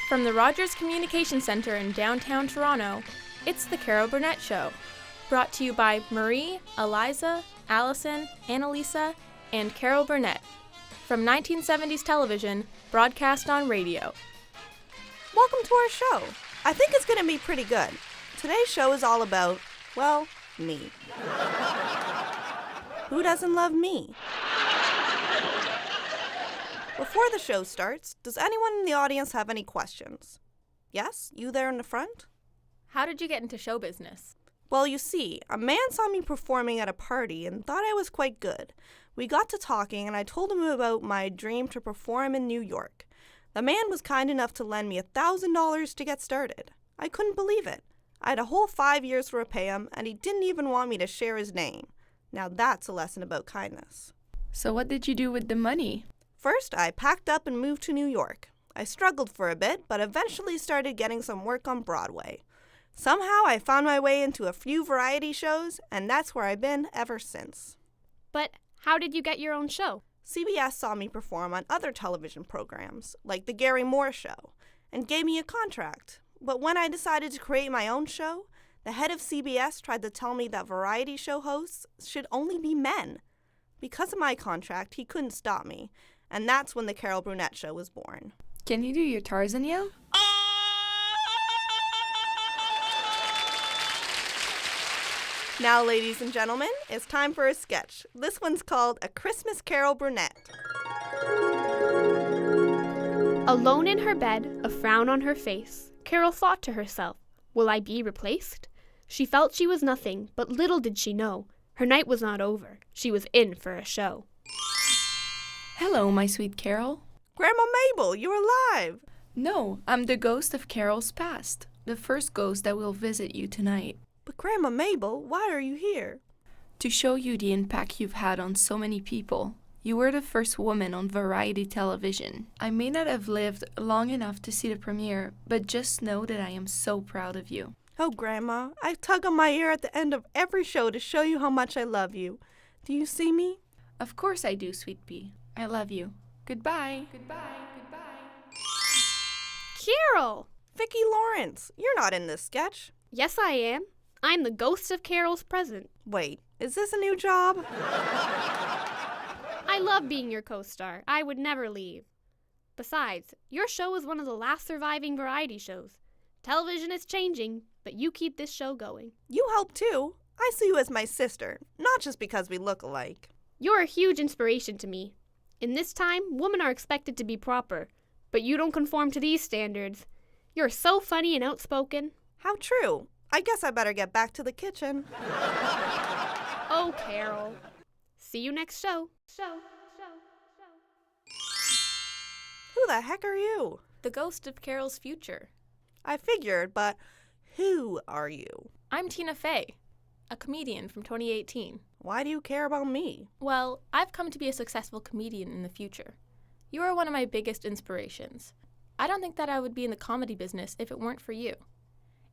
From the Rogers Communication Center in downtown Toronto, it's The Carol Burnett Show. Brought to you by Marie, Eliza, Allison, Annalisa, and Carol Burnett. From 1970s television, broadcast on radio. Welcome to our show. I think it's going to be pretty good. Today's show is all about, well, me. Who doesn't love me? Before the show starts, does anyone in the audience have any questions? Yes? You there in the front? How did you get into show business? Well, you see, a man saw me performing at a party and thought I was quite good. We got to talking and I told him about my dream to perform in New York. The man was kind enough to lend me $1,000 to get started. I couldn't believe it. I had a whole 5 years to repay him and he didn't even want me to share his name. Now that's a lesson about kindness. So what did you do with the money? First, I packed up and moved to New York. I struggled for a bit, but eventually started getting some work on Broadway. Somehow, I found my way into a few variety shows, and that's where I've been ever since. But how did you get your own show? CBS saw me perform on other television programs, like The Gary Moore Show, and gave me a contract. But when I decided to create my own show, the head of CBS tried to tell me that variety show hosts should only be men. Because of my contract, he couldn't stop me. And that's when The Carol Burnett Show was born. Can you do your Tarzan yell? Now, ladies and gentlemen, it's time for a sketch. This one's called A Christmas Carol Burnett. Alone in her bed, a frown on her face, Carol thought to herself, will I be replaced? She felt she was nothing, but little did she know. Her night was not over. She was in for a show. Hello, my sweet Carol. Grandma Mabel, you're alive! No, I'm the ghost of Carol's past, the first ghost that will visit you tonight. But Grandma Mabel, why are you here? To show you the impact you've had on so many people. You were the first woman on variety television. I may not have lived long enough to see the premiere, but just know that I am so proud of you. Oh, Grandma, I tug on my ear at the end of every show to show you how much I love you. Do you see me? Of course I do, sweet pea. I love you. Goodbye. Goodbye. Goodbye. Carol! Vicki Lawrence, you're not in this sketch. Yes, I am. I'm the ghost of Carol's present. Wait, is this a new job? I love being your co-star. I would never leave. Besides, your show is one of the last surviving variety shows. Television is changing, but you keep this show going. You help too. I see you as my sister, not just because we look alike. You're a huge inspiration to me. In this time, women are expected to be proper, but you don't conform to these standards. You're so funny and outspoken. How true. I guess I better get back to the kitchen. Oh, Carol. See you next show. Who the heck are you? The ghost of Carol's future. I figured, but who are you? I'm Tina Fey, a comedian from 2018. Why do you care about me? Well, I've come to be a successful comedian in the future. You are one of my biggest inspirations. I don't think that I would be in the comedy business if it weren't for you.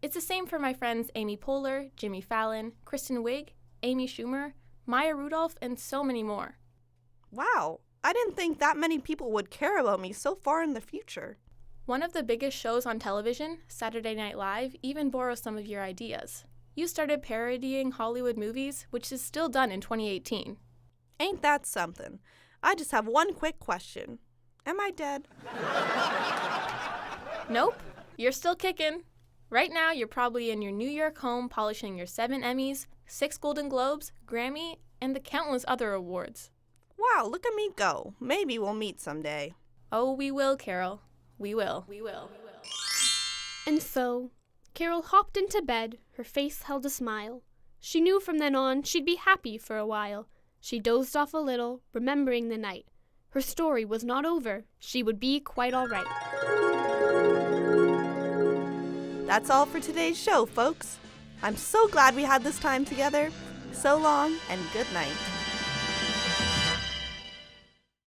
It's the same for my friends Amy Poehler, Jimmy Fallon, Kristen Wiig, Amy Schumer, Maya Rudolph, and so many more. Wow, I didn't think that many people would care about me so far in the future. One of the biggest shows on television, Saturday Night Live, even borrows some of your ideas. You started parodying Hollywood movies, which is still done in 2018. Ain't that something? I just have one quick question. Am I dead? Nope, you're still kicking. Right now, you're probably in your New York home polishing your 7 Emmys, 6 Golden Globes, Grammy, and the countless other awards. Wow, look at me go. Maybe we'll meet someday. Oh, we will, Carol. We will. And so, Carol hopped into bed, her face held a smile. She knew from then on she'd be happy for a while. She dozed off a little, remembering the night. Her story was not over. She would be quite all right. That's all for today's show, folks. I'm so glad we had this time together. So long and good night.